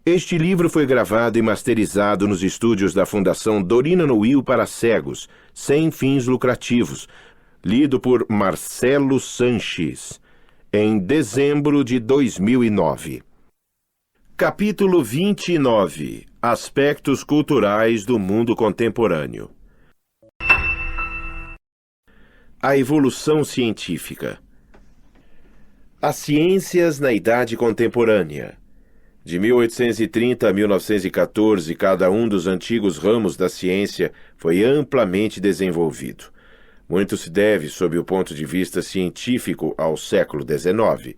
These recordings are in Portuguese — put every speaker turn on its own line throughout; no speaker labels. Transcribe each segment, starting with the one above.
Este livro foi gravado e masterizado nos estúdios da Fundação Dorina Noil para cegos, sem fins lucrativos, lido por Marcelo Sanches, em dezembro de 2009. Capítulo 29. Aspectos culturais do mundo contemporâneo. A evolução científica. As ciências na Idade Contemporânea. De 1830 a 1914, cada um dos antigos ramos da ciência foi amplamente desenvolvido. Muito se deve, sob o ponto de vista científico, ao século XIX.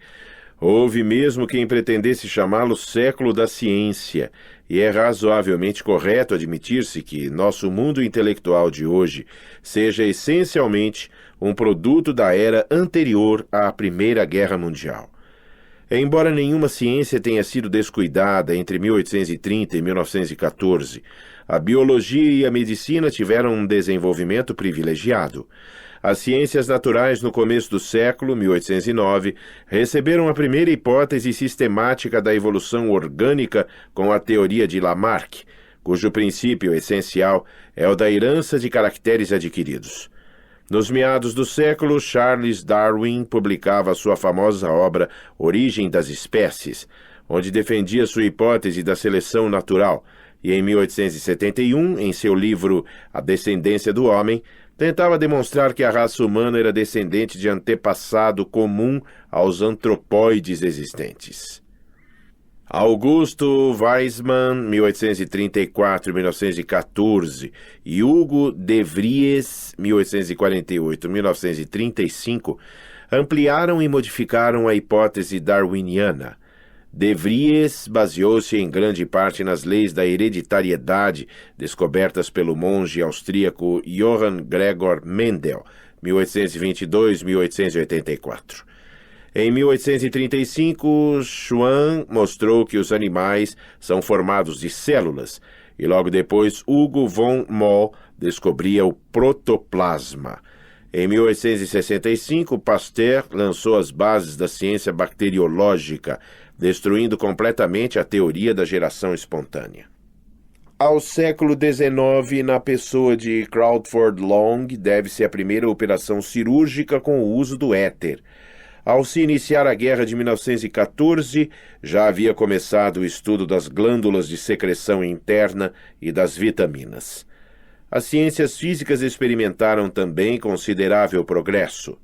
Houve mesmo quem pretendesse chamá-lo século da ciência, e é razoavelmente correto admitir-se que nosso mundo intelectual de hoje seja essencialmente um produto da era anterior à Primeira Guerra Mundial. Embora nenhuma ciência tenha sido descuidada entre 1830 e 1914, a biologia e a medicina tiveram um desenvolvimento privilegiado. As ciências naturais no começo do século, 1809, receberam a primeira hipótese sistemática da evolução orgânica com a teoria de Lamarck, cujo princípio essencial é o da herança de caracteres adquiridos. Nos meados do século, Charles Darwin publicava sua famosa obra Origem das Espécies, onde defendia sua hipótese da seleção natural, e em 1871, em seu livro A Descendência do Homem, tentava demonstrar que a raça humana era descendente de antepassado comum aos antropóides existentes. Augusto Weismann, 1834-1914, e Hugo de Vries, 1848-1935, ampliaram e modificaram a hipótese darwiniana. De Vries baseou-se em grande parte nas leis da hereditariedade descobertas pelo monge austríaco Johann Gregor Mendel, 1822-1884. Em 1835, Schwann mostrou que os animais são formados de células, e logo depois Hugo von Moll descobria o protoplasma. Em 1865, Pasteur lançou as bases da ciência bacteriológica, destruindo completamente a teoria da geração espontânea. Ao século XIX, na pessoa de Crawford Long, deve-se a primeira operação cirúrgica com o uso do éter. Ao se iniciar a guerra de 1914, já havia começado o estudo das glândulas de secreção interna e das vitaminas. As ciências físicas experimentaram também considerável progresso.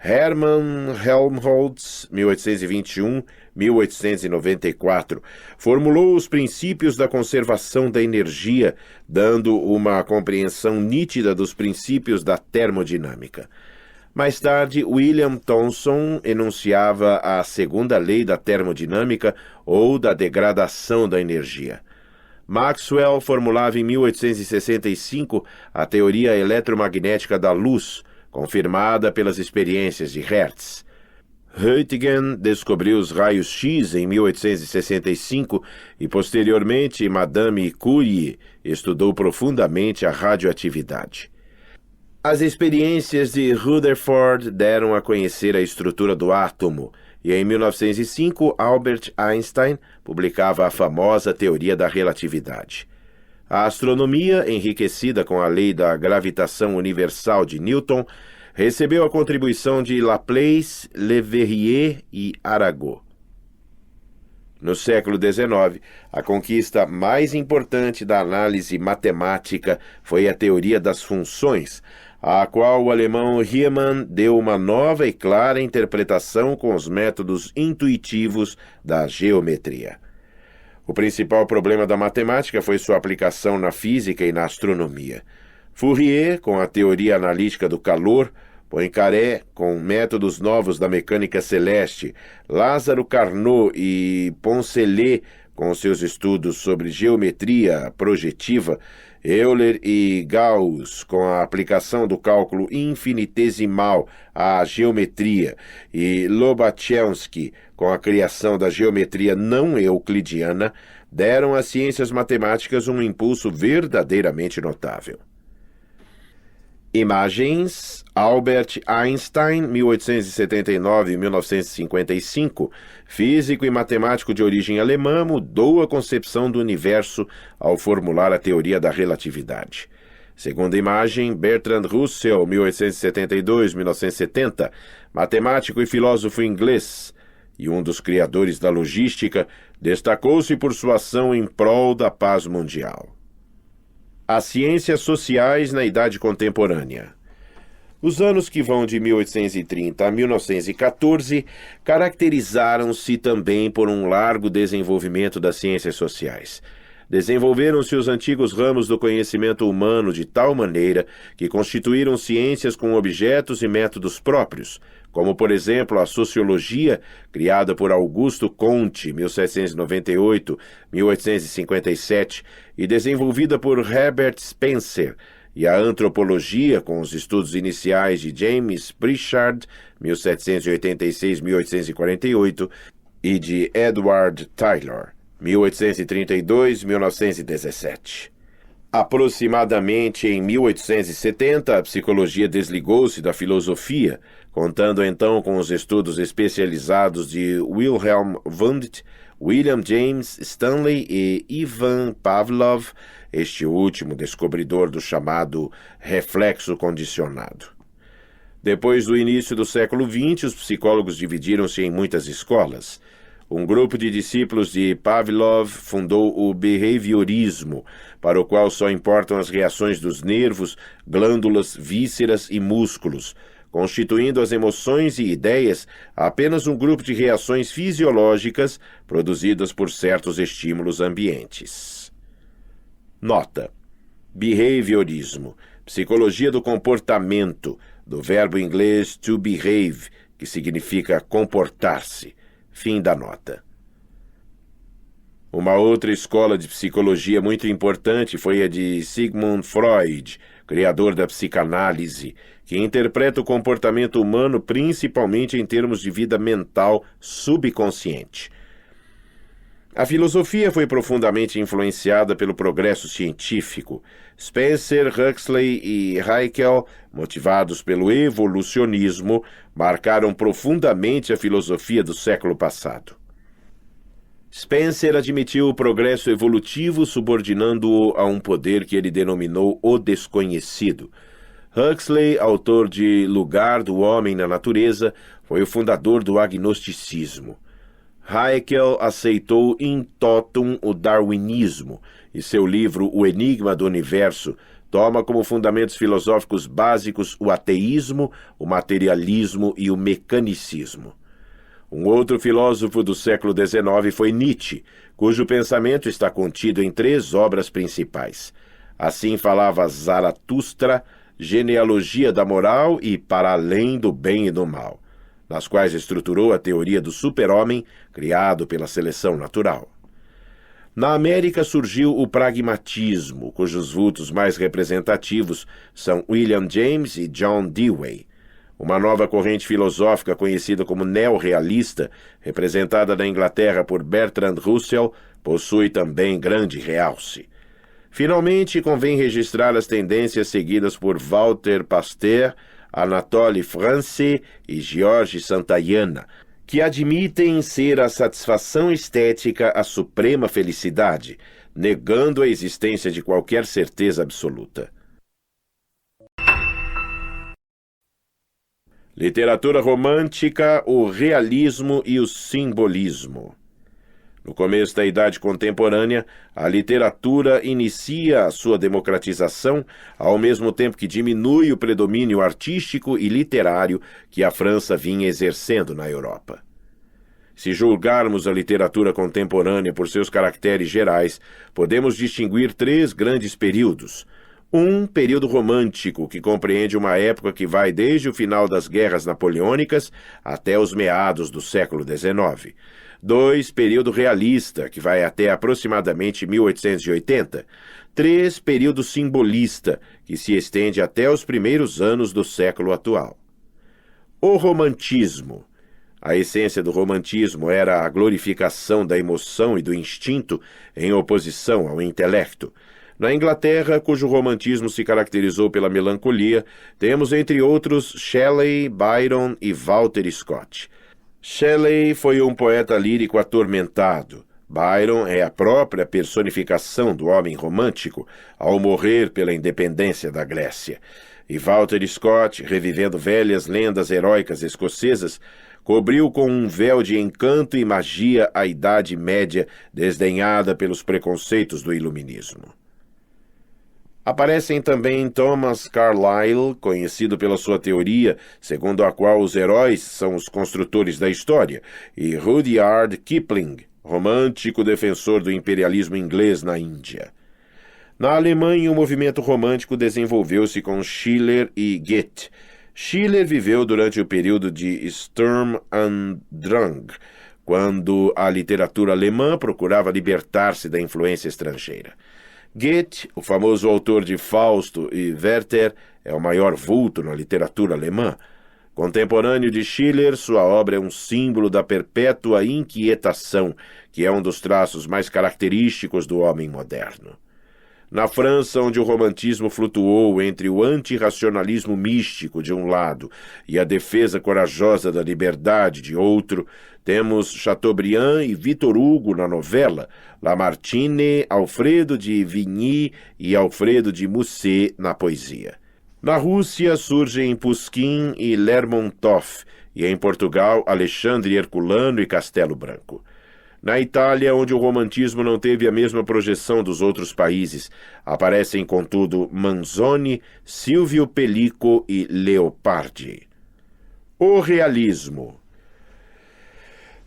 Hermann Helmholtz, 1821-1894, formulou os princípios da conservação da energia, dando uma compreensão nítida dos princípios da termodinâmica. Mais tarde, William Thomson enunciava a segunda lei da termodinâmica ou da degradação da energia. Maxwell formulava em 1865 a teoria eletromagnética da luz, confirmada pelas experiências de Hertz. Röntgen descobriu os raios-X em 1865 e, posteriormente, Madame Curie estudou profundamente a radioatividade. As experiências de Rutherford deram a conhecer a estrutura do átomo, e em 1905 Albert Einstein publicava a famosa teoria da relatividade. A astronomia, enriquecida com a lei da gravitação universal de Newton, recebeu a contribuição de Laplace, Leverrier e Arago. No século XIX, a conquista mais importante da análise matemática foi a teoria das funções, à qual o alemão Riemann deu uma nova e clara interpretação com os métodos intuitivos da geometria. O principal problema da matemática foi sua aplicação na física e na astronomia. Fourier, com a teoria analítica do calor, Poincaré, com métodos novos da mecânica celeste, Lázaro Carnot e Poncelet, com seus estudos sobre geometria projetiva, Euler e Gauss, com a aplicação do cálculo infinitesimal à geometria, e Lobachevsky, com a criação da geometria não euclidiana, deram às ciências matemáticas um impulso verdadeiramente notável. Imagens: Albert Einstein, 1879-1955, físico e matemático de origem alemã, mudou a concepção do universo ao formular a teoria da relatividade. Segunda imagem: Bertrand Russell, 1872-1970, matemático e filósofo inglês, e um dos criadores da logística, destacou-se por sua ação em prol da paz mundial. As ciências sociais na Idade Contemporânea. Os anos que vão de 1830 a 1914 caracterizaram-se também por um largo desenvolvimento das ciências sociais. Desenvolveram-se os antigos ramos do conhecimento humano de tal maneira que constituíram ciências com objetos e métodos próprios, como, por exemplo, a sociologia, criada por Augusto Comte, 1798-1857, e desenvolvida por Herbert Spencer, e a antropologia, com os estudos iniciais de James Pritchard, 1786-1848, e de Edward Tylor, 1832-1917. Aproximadamente em 1870, a psicologia desligou-se da filosofia, contando então com os estudos especializados de Wilhelm Wundt, William James Stanley e Ivan Pavlov, este último descobridor do chamado reflexo condicionado. Depois do início do século XX, os psicólogos dividiram-se em muitas escolas. Um grupo de discípulos de Pavlov fundou o behaviorismo, para o qual só importam as reações dos nervos, glândulas, vísceras e músculos, constituindo as emoções e ideias apenas um grupo de reações fisiológicas produzidas por certos estímulos ambientes. Nota: behaviorismo, psicologia do comportamento, do verbo inglês to behave, que significa comportar-se. Fim da nota. Uma outra escola de psicologia muito importante foi a de Sigmund Freud, criador da psicanálise, que interpreta o comportamento humano principalmente em termos de vida mental subconsciente. A filosofia foi profundamente influenciada pelo progresso científico. Spencer, Huxley e Haeckel, motivados pelo evolucionismo, marcaram profundamente a filosofia do século passado. Spencer admitiu o progresso evolutivo, subordinando-o a um poder que ele denominou o desconhecido. Huxley, autor de Lugar do Homem na Natureza, foi o fundador do agnosticismo. Haeckel aceitou in totum o darwinismo, e seu livro O Enigma do Universo toma como fundamentos filosóficos básicos o ateísmo, o materialismo e o mecanicismo. Um outro filósofo do século XIX foi Nietzsche, cujo pensamento está contido em 3 obras principais. Assim falava Zaratustra, Genealogia da Moral e Para Além do Bem e do Mal, nas quais estruturou a teoria do super-homem criado pela seleção natural. Na América surgiu o pragmatismo, cujos vultos mais representativos são William James e John Dewey. Uma nova corrente filosófica conhecida como neorrealista, representada na Inglaterra por Bertrand Russell, possui também grande realce. Finalmente, convém registrar as tendências seguidas por Walter Pasteur, Anatole France e Georges Santayana, que admitem ser a satisfação estética a suprema felicidade, negando a existência de qualquer certeza absoluta. Literatura romântica, o realismo e o simbolismo. No começo da Idade Contemporânea, a literatura inicia a sua democratização, ao mesmo tempo que diminui o predomínio artístico e literário que a França vinha exercendo na Europa. Se julgarmos a literatura contemporânea por seus caracteres gerais, podemos distinguir 3 grandes períodos. Um período romântico, que compreende uma época que vai desde o final das guerras napoleônicas até os meados do século XIX. 2, período realista, que vai até aproximadamente 1880. 3, período simbolista, que se estende até os primeiros anos do século atual. O romantismo. A essência do romantismo era a glorificação da emoção e do instinto em oposição ao intelecto. Na Inglaterra, cujo romantismo se caracterizou pela melancolia, temos entre outros Shelley, Byron e Walter Scott. Shelley foi um poeta lírico atormentado. Byron é a própria personificação do homem romântico ao morrer pela independência da Grécia. E Walter Scott, revivendo velhas lendas heróicas escocesas, cobriu com um véu de encanto e magia a Idade Média desdenhada pelos preconceitos do Iluminismo. Aparecem também Thomas Carlyle, conhecido pela sua teoria, segundo a qual os heróis são os construtores da história, e Rudyard Kipling, romântico defensor do imperialismo inglês na Índia. Na Alemanha, o movimento romântico desenvolveu-se com Schiller e Goethe. Schiller viveu durante o período de Sturm und Drang, quando a literatura alemã procurava libertar-se da influência estrangeira. Goethe, o famoso autor de Fausto e Werther, é o maior vulto na literatura alemã. Contemporâneo de Schiller, sua obra é um símbolo da perpétua inquietação, que é um dos traços mais característicos do homem moderno. Na França, onde o romantismo flutuou entre o antirracionalismo místico de um lado e a defesa corajosa da liberdade de outro, temos Chateaubriand e Victor Hugo na novela, Lamartine, Alfredo de Vigny e Alfredo de Musset na poesia. Na Rússia surgem Pushkin e Lermontov, e em Portugal, Alexandre Herculano e Castelo Branco. Na Itália, onde o romantismo não teve a mesma projeção dos outros países, aparecem, contudo, Manzoni, Silvio Pellico e Leopardi. O realismo.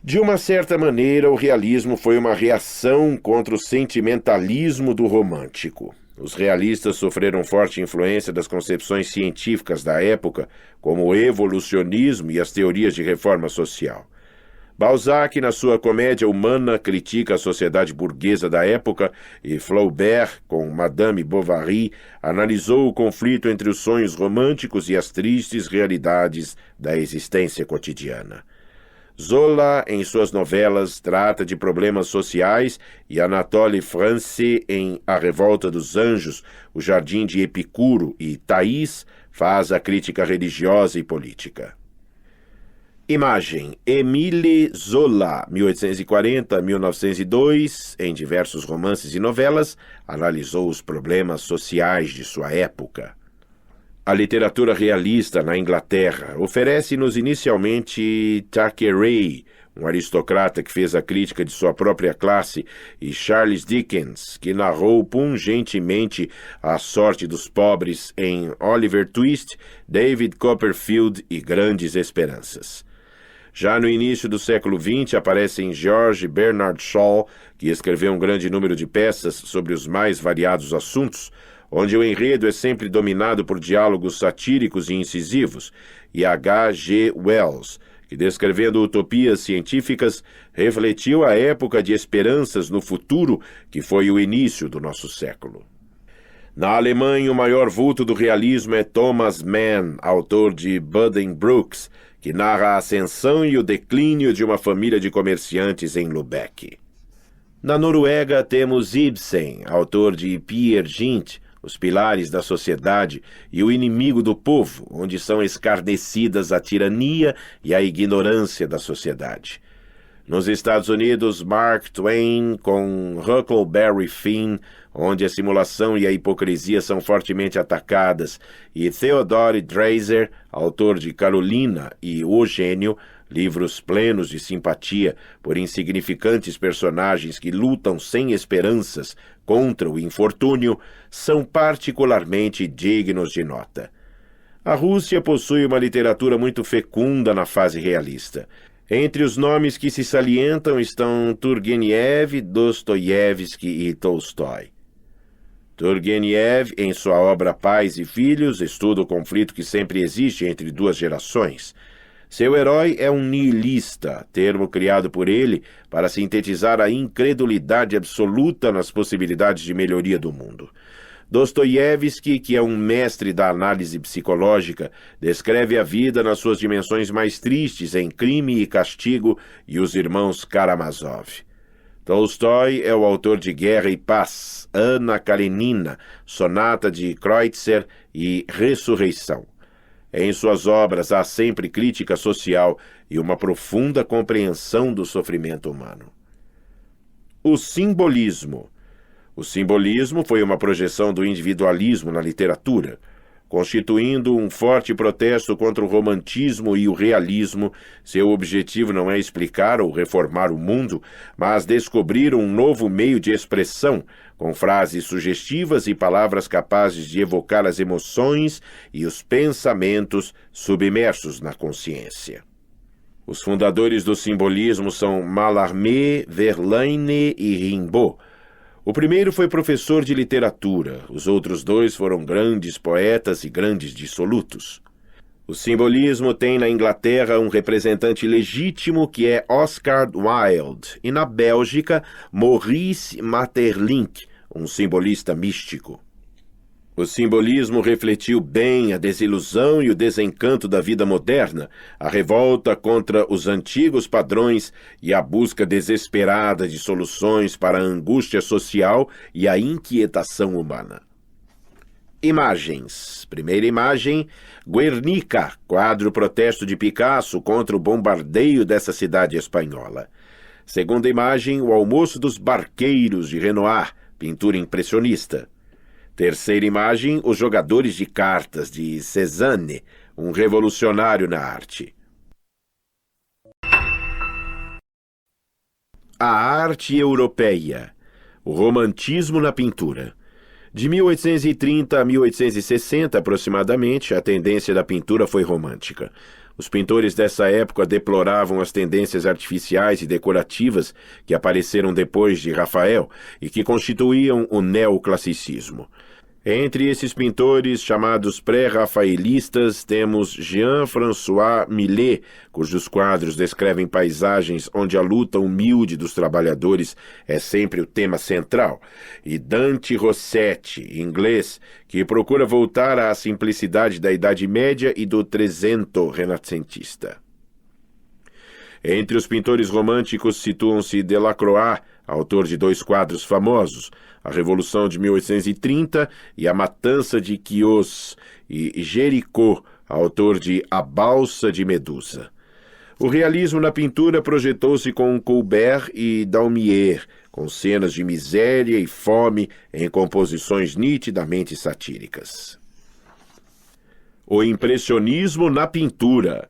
De uma certa maneira, o realismo foi uma reação contra o sentimentalismo do romântico. Os realistas sofreram forte influência das concepções científicas da época, como o evolucionismo e as teorias de reforma social. Balzac, na sua Comédia Humana, critica a sociedade burguesa da época e Flaubert, com Madame Bovary, analisou o conflito entre os sonhos românticos e as tristes realidades da existência cotidiana. Zola, em suas novelas, trata de problemas sociais e Anatole France, em A Revolta dos Anjos, O Jardim de Epicuro e Thaís, faz a crítica religiosa e política. Imagem: Émile Zola, 1840-1902, em diversos romances e novelas, analisou os problemas sociais de sua época. A literatura realista na Inglaterra oferece-nos inicialmente Thackeray, um aristocrata que fez a crítica de sua própria classe, e Charles Dickens, que narrou pungentemente a sorte dos pobres em Oliver Twist, David Copperfield e Grandes Esperanças. Já no início do século XX aparecem George Bernard Shaw, que escreveu um grande número de peças sobre os mais variados assuntos, onde o enredo é sempre dominado por diálogos satíricos e incisivos, e H. G. Wells, que, descrevendo utopias científicas, refletiu a época de esperanças no futuro, que foi o início do nosso século. Na Alemanha, o maior vulto do realismo é Thomas Mann, autor de Buddenbrooks, que narra a ascensão e o declínio de uma família de comerciantes em Lubeck. Na Noruega, temos Ibsen, autor de Peer Gynt, Os Pilares da Sociedade e O Inimigo do Povo, onde são escarnecidas a tirania e a ignorância da sociedade. Nos Estados Unidos, Mark Twain com Huckleberry Finn, onde a simulação e a hipocrisia são fortemente atacadas, e Theodore Dreiser, autor de Carolina e O Gênio, livros plenos de simpatia por insignificantes personagens que lutam sem esperanças contra o infortúnio, são particularmente dignos de nota. A Rússia possui uma literatura muito fecunda na fase realista. Entre os nomes que se salientam estão Turgenev, Dostoiévski e Tolstói. Turgenev, em sua obra Pais e Filhos, estuda o conflito que sempre existe entre duas gerações. Seu herói é um nihilista, termo criado por ele para sintetizar a incredulidade absoluta nas possibilidades de melhoria do mundo. Dostoiévski, que é um mestre da análise psicológica, descreve a vida nas suas dimensões mais tristes em Crime e Castigo e Os Irmãos Karamazov. Tolstói é o autor de Guerra e Paz, Anna Karenina, Sonata de Kreutzer e Ressurreição. Em suas obras há sempre crítica social e uma profunda compreensão do sofrimento humano. O simbolismo. O simbolismo foi uma projeção do individualismo na literatura, constituindo um forte protesto contra o romantismo e o realismo. Seu objetivo não é explicar ou reformar o mundo, mas descobrir um novo meio de expressão, com frases sugestivas e palavras capazes de evocar as emoções e os pensamentos submersos na consciência. Os fundadores do simbolismo são Mallarmé, Verlaine e Rimbaud. O primeiro foi professor de literatura, os outros dois foram grandes poetas e grandes dissolutos. O simbolismo tem na Inglaterra um representante legítimo que é Oscar Wilde, e na Bélgica, Maurice Maeterlinck, um simbolista místico. O simbolismo refletiu bem a desilusão e o desencanto da vida moderna, a revolta contra os antigos padrões e a busca desesperada de soluções para a angústia social e a inquietação humana. Imagens. Primeira imagem, Guernica, quadro protesto de Picasso contra o bombardeio dessa cidade espanhola. Segunda imagem, O Almoço dos Barqueiros, de Renoir, pintura impressionista. Terceira imagem, Os Jogadores de Cartas, de Cézanne, um revolucionário na arte. A arte europeia. O romantismo na pintura. De 1830 a 1860, aproximadamente, a tendência da pintura foi romântica. Os pintores dessa época deploravam as tendências artificiais e decorativas que apareceram depois de Rafael e que constituíam o neoclassicismo. Entre esses pintores chamados pré-rafaelistas temos Jean-François Millet, cujos quadros descrevem paisagens onde a luta humilde dos trabalhadores é sempre o tema central, e Dante Rossetti, inglês, que procura voltar à simplicidade da Idade Média e do Trecento renascentista. Entre os pintores românticos situam-se Delacroix, autor de dois quadros famosos, A Revolução de 1830 e A Matança de Chios, e Géricault, autor de A Balsa de Medusa. O realismo na pintura projetou-se com Courbet e Daumier, com cenas de miséria e fome em composições nitidamente satíricas. O impressionismo na pintura.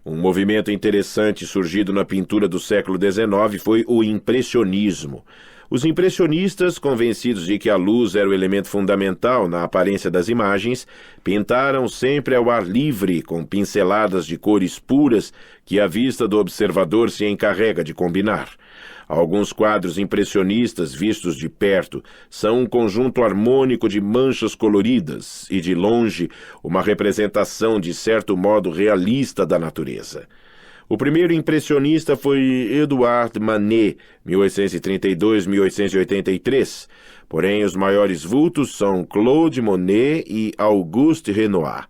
Um movimento interessante surgido na pintura do século XIX foi o impressionismo. Os impressionistas, convencidos de que a luz era o elemento fundamental na aparência das imagens, pintaram sempre ao ar livre, com pinceladas de cores puras que a vista do observador se encarrega de combinar. Alguns quadros impressionistas vistos de perto são um conjunto harmônico de manchas coloridas e, de longe, uma representação de certo modo realista da natureza. O primeiro impressionista foi Edouard Manet, 1832-1883, porém os maiores vultos são Claude Monet e Auguste Renoir.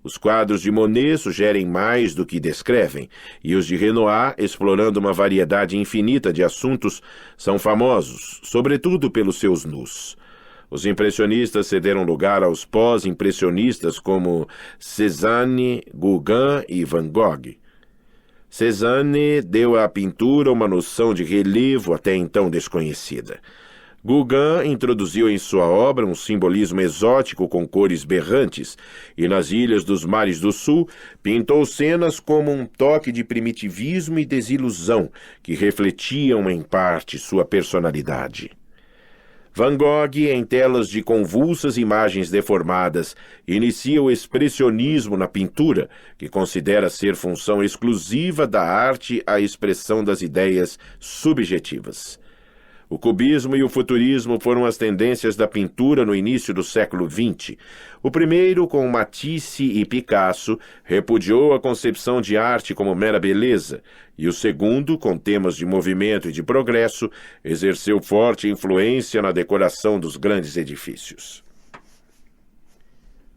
Os quadros de Monet sugerem mais do que descrevem, e os de Renoir, explorando uma variedade infinita de assuntos, são famosos, sobretudo pelos seus nus. Os impressionistas cederam lugar aos pós-impressionistas como Cézanne, Gauguin e Van Gogh. Cézanne deu à pintura uma noção de relevo até então desconhecida. Gauguin introduziu em sua obra um simbolismo exótico com cores berrantes, e nas ilhas dos mares do sul pintou cenas como um toque de primitivismo e desilusão que refletiam em parte sua personalidade. Van Gogh, em telas de convulsas imagens deformadas, inicia o expressionismo na pintura, que considera ser função exclusiva da arte a expressão das ideias subjetivas. O cubismo e o futurismo foram as tendências da pintura no início do século XX. O primeiro, com Matisse e Picasso, repudiou a concepção de arte como mera beleza, e o segundo, com temas de movimento e de progresso, exerceu forte influência na decoração dos grandes edifícios.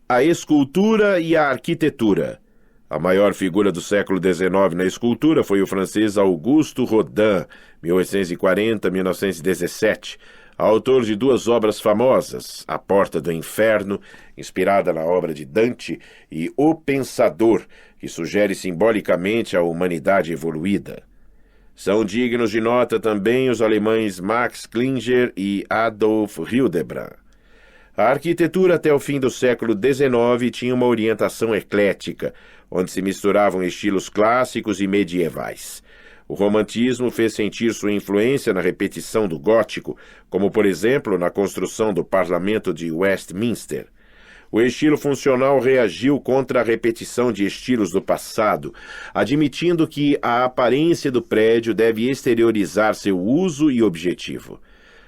A escultura e a arquitetura. A maior figura do século XIX na escultura foi o francês Auguste Rodin, 1840-1917, autor de duas obras famosas, A Porta do Inferno, inspirada na obra de Dante, e O Pensador, que sugere simbolicamente a humanidade evoluída. São dignos de nota também os alemães Max Klinger e Adolf Hildebrand. A arquitetura até o fim do século XIX tinha uma orientação eclética, onde se misturavam estilos clássicos e medievais. O romantismo fez sentir sua influência na repetição do gótico, como, por exemplo, na construção do Parlamento de Westminster. O estilo funcional reagiu contra a repetição de estilos do passado, admitindo que a aparência do prédio deve exteriorizar seu uso e objetivo.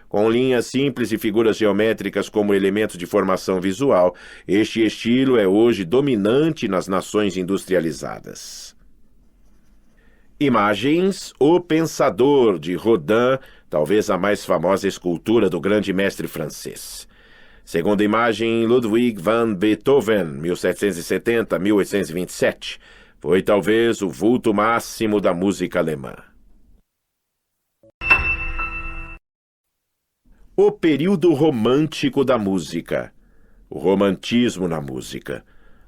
Com linhas simples e figuras geométricas como elemento de formação visual, este estilo é hoje dominante nas nações industrializadas. Imagens, O Pensador, de Rodin, talvez a mais famosa escultura do grande mestre francês. Segunda imagem, Ludwig van Beethoven, 1770-1827. Foi talvez o vulto máximo da música alemã. O período romântico da música. O romantismo na música.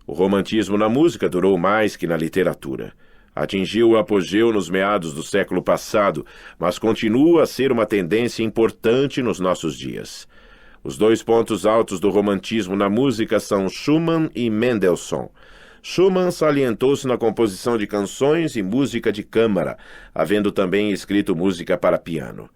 O romantismo na música durou mais que na literatura. Atingiu o apogeu nos meados do século passado, mas continua a ser uma tendência importante nos nossos dias. Os dois pontos altos do romantismo na música são Schumann e Mendelssohn. Schumann salientou-se na composição de canções e música de câmara, havendo também escrito música para piano.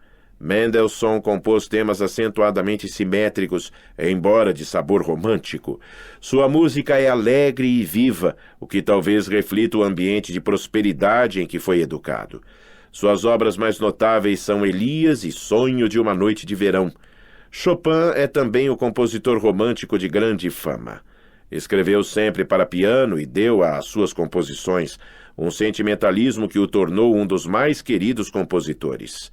Mendelssohn compôs temas acentuadamente simétricos, embora de sabor romântico. Sua música é alegre e viva, o que talvez reflita o ambiente de prosperidade em que foi educado. Suas obras mais notáveis são Elias e Sonho de uma Noite de Verão. Chopin é também o compositor romântico de grande fama. Escreveu sempre para piano e deu às suas composições um sentimentalismo que o tornou um dos mais queridos compositores.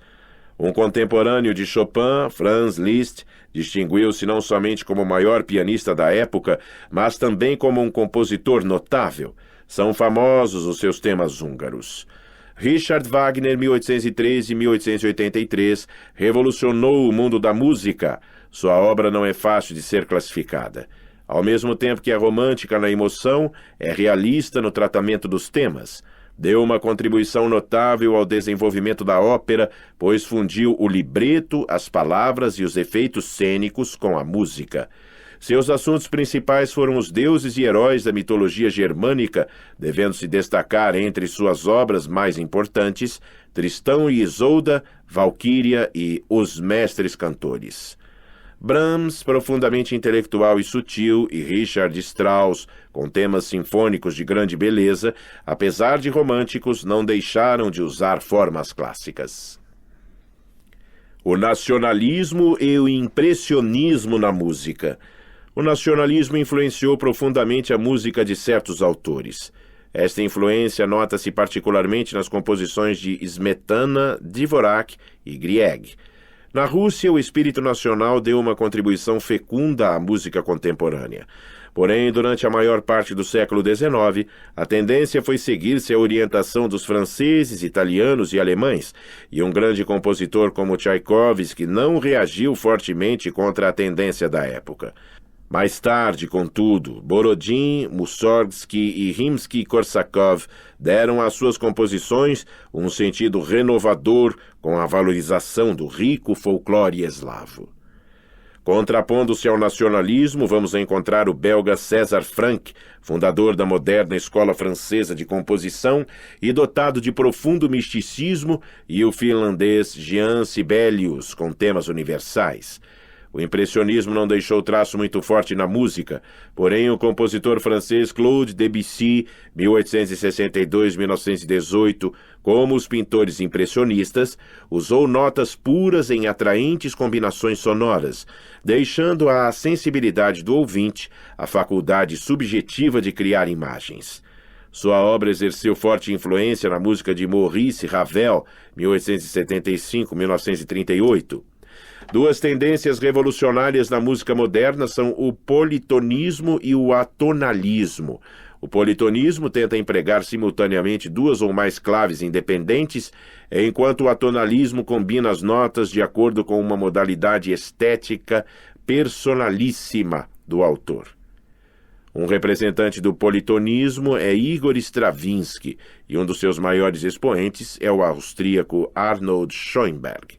Um contemporâneo de Chopin, Franz Liszt, distinguiu-se não somente como o maior pianista da época, mas também como um compositor notável. São famosos os seus temas húngaros. Richard Wagner, 1813-1883, revolucionou o mundo da música. Sua obra não é fácil de ser classificada. Ao mesmo tempo que é romântica na emoção, é realista no tratamento dos temas. Deu uma contribuição notável ao desenvolvimento da ópera, pois fundiu o libreto, as palavras e os efeitos cênicos com a música. Seus assuntos principais foram os deuses e heróis da mitologia germânica, devendo-se destacar entre suas obras mais importantes Tristão e Isolda, Valquíria e Os Mestres Cantores. Brahms, profundamente intelectual e sutil, e Richard Strauss, com temas sinfônicos de grande beleza, apesar de românticos, não deixaram de usar formas clássicas. O nacionalismo e o impressionismo na música. O nacionalismo influenciou profundamente a música de certos autores. Esta influência nota-se particularmente nas composições de Smetana, Dvorak e Grieg. Na Rússia, o espírito nacional deu uma contribuição fecunda à música contemporânea. Porém, durante a maior parte do século XIX, a tendência foi seguir-se a orientação dos franceses, italianos e alemães, e um grande compositor como Tchaikovsky não reagiu fortemente contra a tendência da época. Mais tarde, contudo, Borodin, Mussorgsky e Rimsky-Korsakov deram às suas composições um sentido renovador com a valorização do rico folclore eslavo. Contrapondo-se ao nacionalismo, vamos encontrar o belga César Franck, fundador da moderna escola francesa de composição e dotado de profundo misticismo, e o finlandês Jean Sibelius, com temas universais. O impressionismo não deixou traço muito forte na música, porém o compositor francês Claude Debussy, 1862-1918, como os pintores impressionistas, usou notas puras em atraentes combinações sonoras, deixando à sensibilidade do ouvinte a faculdade subjetiva de criar imagens. Sua obra exerceu forte influência na música de Maurice Ravel, 1875-1938. Duas tendências revolucionárias na música moderna são o politonismo e o atonalismo. O politonismo tenta empregar simultaneamente duas ou mais claves independentes, enquanto o atonalismo combina as notas de acordo com uma modalidade estética personalíssima do autor. Um representante do politonismo é Igor Stravinsky, e um dos seus maiores expoentes é o austríaco Arnold Schoenberg.